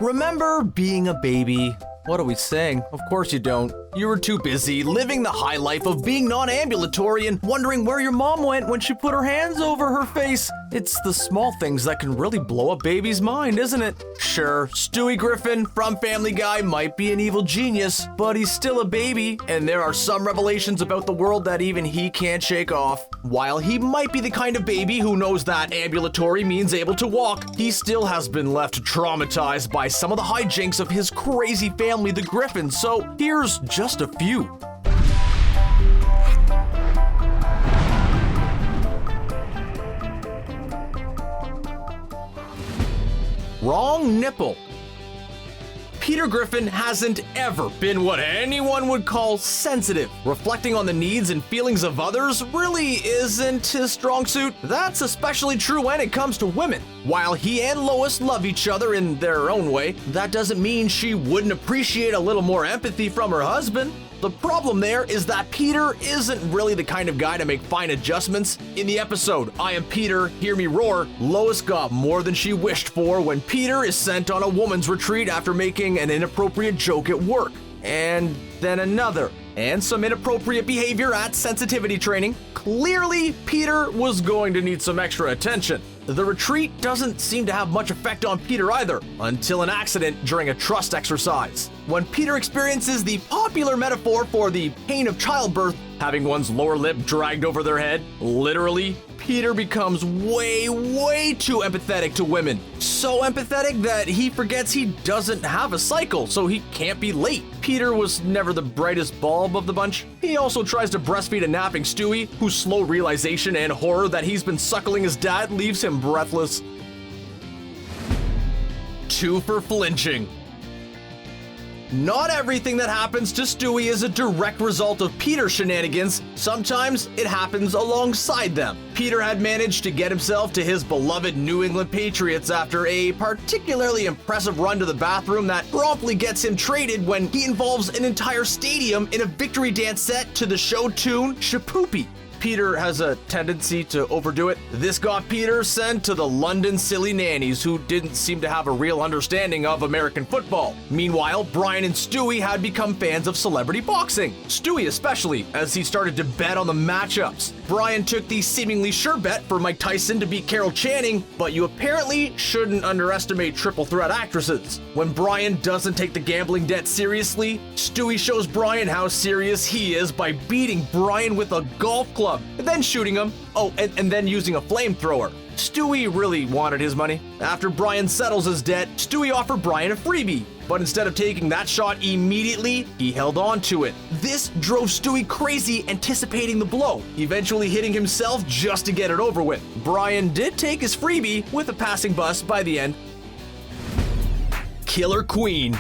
Remember being a baby? What are we saying? Of course you don't. You were too busy living the high life of being non-ambulatory and wondering where your mom went when she put her hands over her face. It's the small things that can really blow a baby's mind, isn't it? Sure, Stewie Griffin from Family Guy might be an evil genius, but he's still a baby, and there are some revelations about the world that even he can't shake off. While he might be the kind of baby who knows that ambulatory means able to walk, he still has been left traumatized by some of the hijinks of his crazy family, the Griffins, so here's just a few. Wrong nipple. Peter Griffin hasn't ever been what anyone would call sensitive. Reflecting on the needs and feelings of others really isn't his strong suit. That's especially true when it comes to women. While he and Lois love each other in their own way, that doesn't mean she wouldn't appreciate a little more empathy from her husband. The problem there is that Peter isn't really the kind of guy to make fine adjustments. In the episode, I Am Peter, Hear Me Roar, Lois got more than she wished for when Peter is sent on a woman's retreat after making an inappropriate joke at work. And then another. And some inappropriate behavior at sensitivity training. Clearly, Peter was going to need some extra attention. The retreat doesn't seem to have much effect on Peter either, until an accident during a trust exercise. When Peter experiences the popular metaphor for the pain of childbirth, having one's lower lip dragged over their head, literally, Peter becomes way too empathetic to women. So empathetic that he forgets he doesn't have a cycle, so he can't be late. Peter was never the brightest bulb of the bunch. He also tries to breastfeed a napping Stewie, whose slow realization and horror that he's been suckling his dad leaves him breathless. 2 for flinching. Not everything that happens to Stewie is a direct result of Peter's shenanigans. Sometimes it happens alongside them. Peter had managed to get himself to his beloved New England Patriots after a particularly impressive run to the bathroom that promptly gets him traded when he involves an entire stadium in a victory dance set to the show tune Shapoopy. Peter has a tendency to overdo it. This got Peter sent to the London Silly Nannies, who didn't seem to have a real understanding of American football. Meanwhile, Brian and Stewie had become fans of celebrity boxing. Stewie especially, as he started to bet on the matchups. Brian took the seemingly sure bet for Mike Tyson to beat Carol Channing, but you apparently shouldn't underestimate triple threat actresses. When Brian doesn't take the gambling debt seriously, Stewie shows Brian how serious he is by beating Brian with a golf club. And then shooting him. Oh, and then using a flamethrower. Stewie really wanted his money. After Brian settles his debt, Stewie offered Brian a freebie. But instead of taking that shot immediately, he held on to it. This drove Stewie crazy, anticipating the blow, eventually hitting himself just to get it over with. Brian did take his freebie with a passing bus by the end. Killer Queen.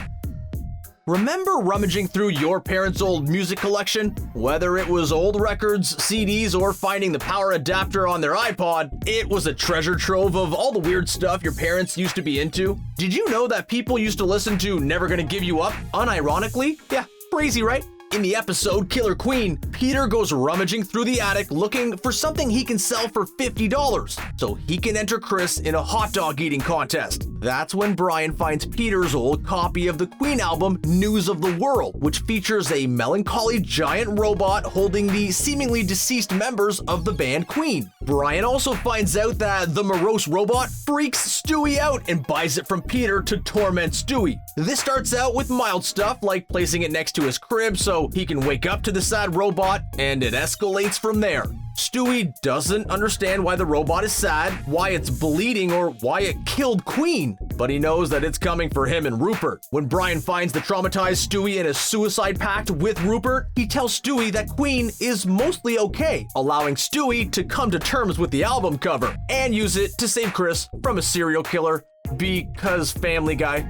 Remember rummaging through your parents' old music collection? Whether it was old records, CDs, or finding the power adapter on their iPod, it was a treasure trove of all the weird stuff your parents used to be into. Did you know that people used to listen to Never Gonna Give You Up unironically? Yeah, crazy, right? In the episode Killer Queen, Peter goes rummaging through the attic looking for something he can sell for $50 so he can enter Chris in a hot dog eating contest. That's when Brian finds Peter's old copy of the Queen album News of the World, which features a melancholy giant robot holding the seemingly deceased members of the band Queen. Brian also finds out that the morose robot freaks Stewie out and buys it from Peter to torment Stewie. This starts out with mild stuff like placing it next to his crib so he can wake up to the sad robot, and it escalates from there. Stewie doesn't understand why the robot is sad, why it's bleeding, or why it killed Queen, but he knows that it's coming for him and Rupert. When Brian finds the traumatized Stewie in a suicide pact with Rupert, he tells Stewie that Queen is mostly okay, allowing Stewie to come to terms with the album cover and use it to save Chris from a serial killer, because Family Guy.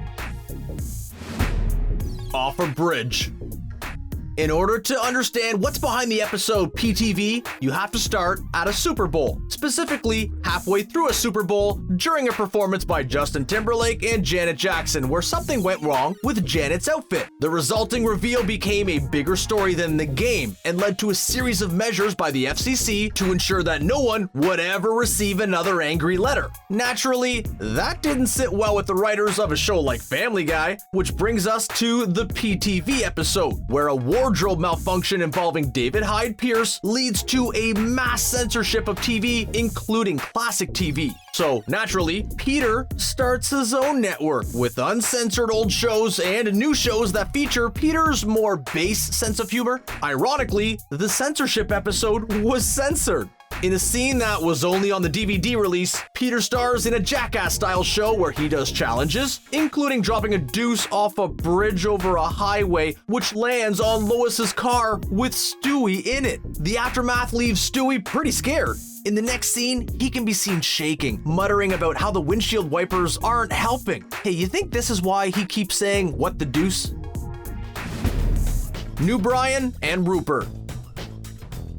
Off a bridge. In order to understand what's behind the episode PTV, you have to start at a Super Bowl, specifically halfway through a Super Bowl during a performance by Justin Timberlake and Janet Jackson where something went wrong with Janet's outfit. The resulting reveal became a bigger story than the game and led to a series of measures by the FCC to ensure that no one would ever receive another angry letter. Naturally, that didn't sit well with the writers of a show like Family Guy, which brings us to the PTV episode, where a wardrobe malfunction involving David Hyde Pierce leads to a mass censorship of TV, including classic TV. So naturally, Peter starts his own network with uncensored old shows and new shows that feature Peter's more base sense of humor. Ironically, the censorship episode was censored. In a scene that was only on the DVD release, Peter stars in a Jackass-style show where he does challenges, including dropping a deuce off a bridge over a highway, which lands on Lois's car with Stewie in it. The aftermath leaves Stewie pretty scared. In the next scene, he can be seen shaking, muttering about how the windshield wipers aren't helping. Hey, you think this is why he keeps saying, "What the deuce?" New Brian and Rupert.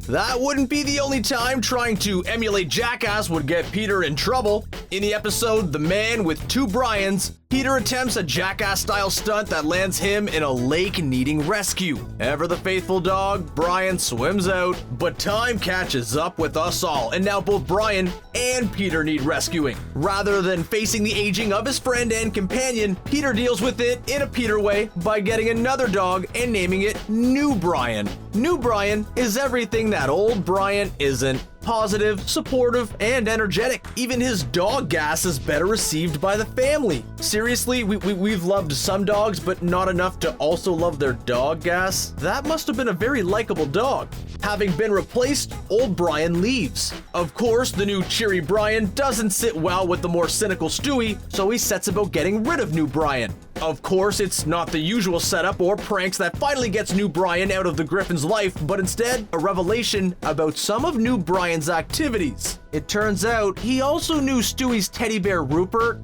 That wouldn't be the only time trying to emulate Jackass would get Peter in trouble. In the episode The Man with Two Brians, Peter attempts a Jackass-style stunt that lands him in a lake needing rescue. Ever the faithful dog, Brian swims out, but time catches up with us all, and now both Brian and Peter need rescuing. Rather than facing the aging of his friend and companion, Peter deals with it in a Peter way by getting another dog and naming it New Brian. New Brian is everything that old Brian isn't. Positive, supportive, and energetic. Even his dog gas is better received by the family. Seriously, we've loved some dogs, but not enough to also love their dog gas? That must have been a very likable dog. Having been replaced, old Brian leaves. Of course, the new cheery Brian doesn't sit well with the more cynical Stewie, so he sets about getting rid of new Brian. Of course, it's not the usual setup or pranks that finally gets new Brian out of the Griffin's life, but instead, a revelation about some of new Brian's activities. It turns out he also knew Stewie's teddy bear Rupert,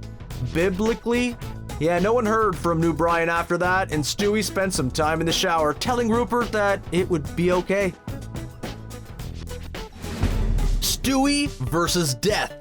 biblically. Yeah, no one heard from new Brian after that, and Stewie spent some time in the shower telling Rupert that it would be okay. Stewie versus Death.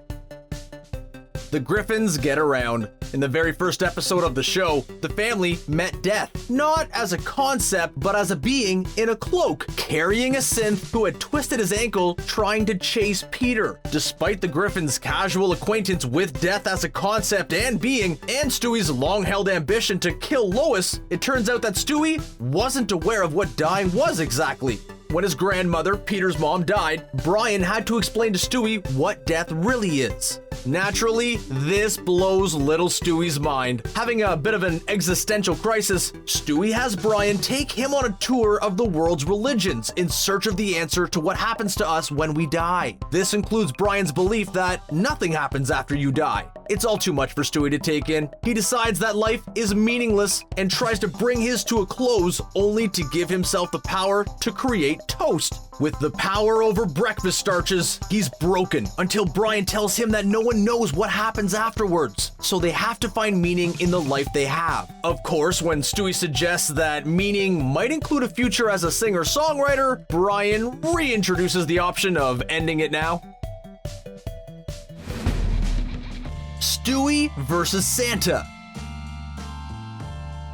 The Griffins get around. In the very first episode of the show, the family met Death, not as a concept, but as a being in a cloak, carrying a synth who had twisted his ankle trying to chase Peter. Despite the Griffins' casual acquaintance with Death as a concept and being, and Stewie's long-held ambition to kill Lois, it turns out that Stewie wasn't aware of what dying was exactly. When his grandmother, Peter's mom, died, Brian had to explain to Stewie what death really is. Naturally, this blows little Stewie's mind. Having a bit of an existential crisis, Stewie has Brian take him on a tour of the world's religions in search of the answer to what happens to us when we die. This includes Brian's belief that nothing happens after you die. It's all too much for Stewie to take in. He decides that life is meaningless and tries to bring his to a close only to give himself the power to create toast. With the power over breakfast starches, he's broken until Brian tells him that no one knows what happens afterwards, so they have to find meaning in the life they have. Of course, when Stewie suggests that meaning might include a future as a singer-songwriter, Brian reintroduces the option of ending it now. Stewie versus Santa.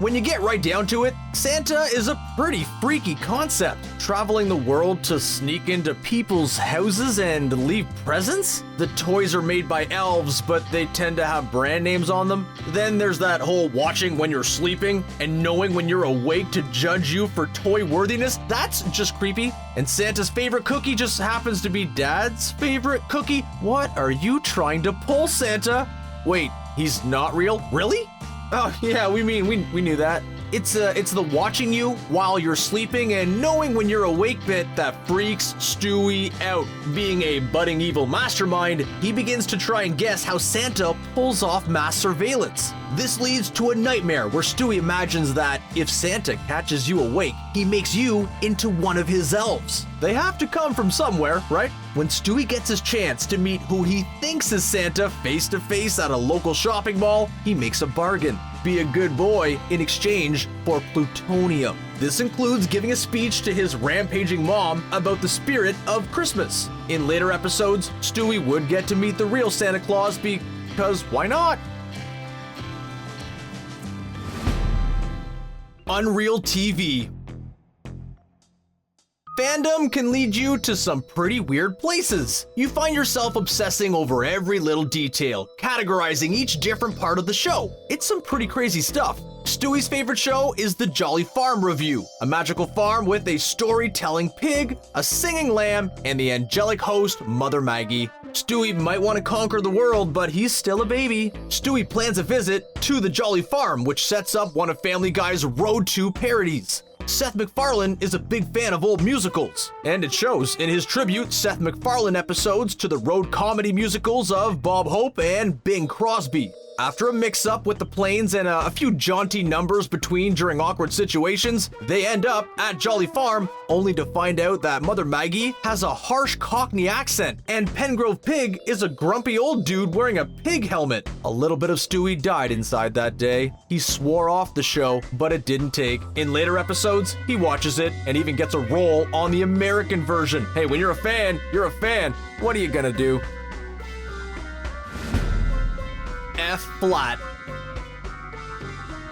When you get right down to it, Santa is a pretty freaky concept. Traveling the world to sneak into people's houses and leave presents? The toys are made by elves, but they tend to have brand names on them. Then there's that whole watching when you're sleeping and knowing when you're awake to judge you for toy worthiness. That's just creepy. And Santa's favorite cookie just happens to be Dad's favorite cookie. What are you trying to pull, Santa? Wait, he's not real? Really? Oh yeah, we knew that. It's the watching you while you're sleeping and knowing when you're awake bit that freaks Stewie out. Being a budding evil mastermind, he begins to try and guess how Santa pulls off mass surveillance. This leads to a nightmare where Stewie imagines that if Santa catches you awake, he makes you into one of his elves. They have to come from somewhere, right? When Stewie gets his chance to meet who he thinks is Santa face to face at a local shopping mall, he makes a bargain. Be a good boy in exchange for plutonium. This includes giving a speech to his rampaging mom about the spirit of Christmas. In later episodes, Stewie would get to meet the real Santa Claus because why not? Unreal TV. Fandom can lead you to some pretty weird places. You find yourself obsessing over every little detail, categorizing each different part of the show. It's some pretty crazy stuff. Stewie's favorite show is the Jolly Farm Review, a magical farm with a storytelling pig, a singing lamb, and the angelic host, Mother Maggie. Stewie might want to conquer the world, but he's still a baby. Stewie plans a visit to the Jolly Farm, which sets up one of Family Guy's Road to parodies. Seth MacFarlane is a big fan of old musicals, and it shows in his tribute Seth MacFarlane episodes to the road comedy musicals of Bob Hope and Bing Crosby. After a mix-up with the planes and a few jaunty numbers between during awkward situations, they end up at Jolly Farm, only to find out that Mother Maggie has a harsh Cockney accent, and Pengrove Pig is a grumpy old dude wearing a pig helmet. A little bit of Stewie died inside that day. He swore off the show, but it didn't take. In later episodes, he watches it and even gets a role on the American version. Hey, when you're a fan, you're a fan. What are you gonna do? F-flat.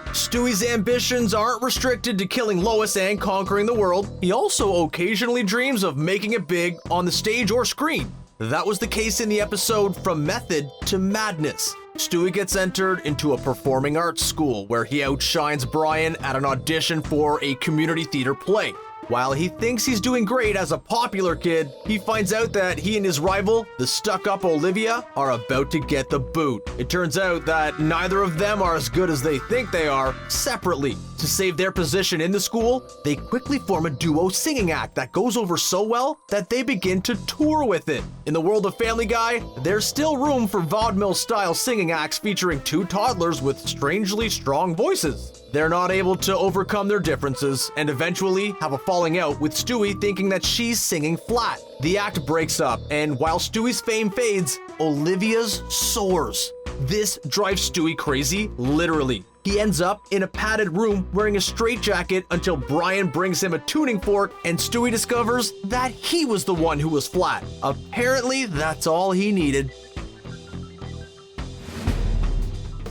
Stewie's ambitions aren't restricted to killing Lois and conquering the world. He also occasionally dreams of making it big on the stage or screen. That was the case in the episode From Method to Madness. Stewie gets entered into a performing arts school where he outshines Brian at an audition for a community theater play. While he thinks he's doing great as a popular kid, he finds out that he and his rival, the stuck-up Olivia, are about to get the boot. It turns out that neither of them are as good as they think they are separately. To save their position in the school, they quickly form a duo singing act that goes over so well that they begin to tour with it. In the world of Family Guy, there's still room for vaudeville-style singing acts featuring two toddlers with strangely strong voices. They're not able to overcome their differences and eventually have a falling out with Stewie thinking that she's singing flat. The act breaks up, and while Stewie's fame fades, Olivia's soars. This drives Stewie crazy, literally. He ends up in a padded room wearing a straitjacket until Brian brings him a tuning fork and Stewie discovers that he was the one who was flat. Apparently, that's all he needed.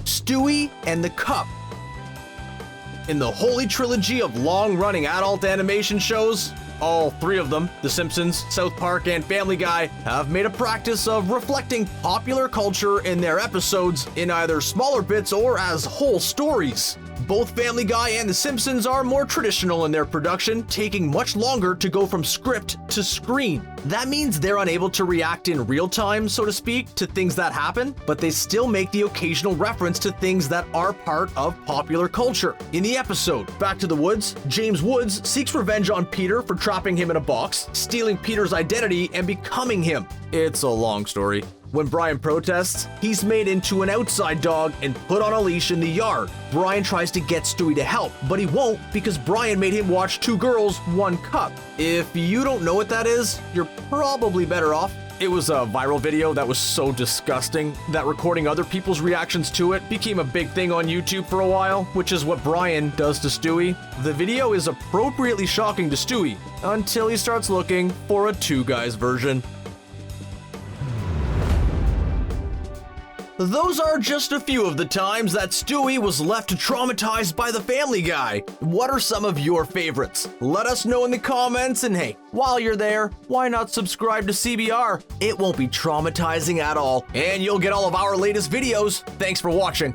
Stewie and the Cup. In the holy trilogy of long-running adult animation shows, all three of them, The Simpsons, South Park, and Family Guy, have made a practice of reflecting popular culture in their episodes in either smaller bits or as whole stories. Both Family Guy and The Simpsons are more traditional in their production, taking much longer to go from script to screen. That means they're unable to react in real time, so to speak, to things that happen, but they still make the occasional reference to things that are part of popular culture. In the episode Back to the Woods, James Woods seeks revenge on Peter for trapping him in a box, stealing Peter's identity, and becoming him. It's a long story. When Brian protests, he's made into an outside dog and put on a leash in the yard. Brian tries to get Stewie to help, but he won't because Brian made him watch Two Girls, One Cup. If you don't know what that is, you're probably better off. It was a viral video that was so disgusting that recording other people's reactions to it became a big thing on YouTube for a while, which is what Brian does to Stewie. The video is appropriately shocking to Stewie until he starts looking for a Two Guys version. Those are just a few of the times that Stewie was left traumatized by the Family Guy. What are some of your favorites? Let us know in the comments, and hey, while you're there, why not subscribe to CBR? It won't be traumatizing at all, and you'll get all of our latest videos. Thanks for watching.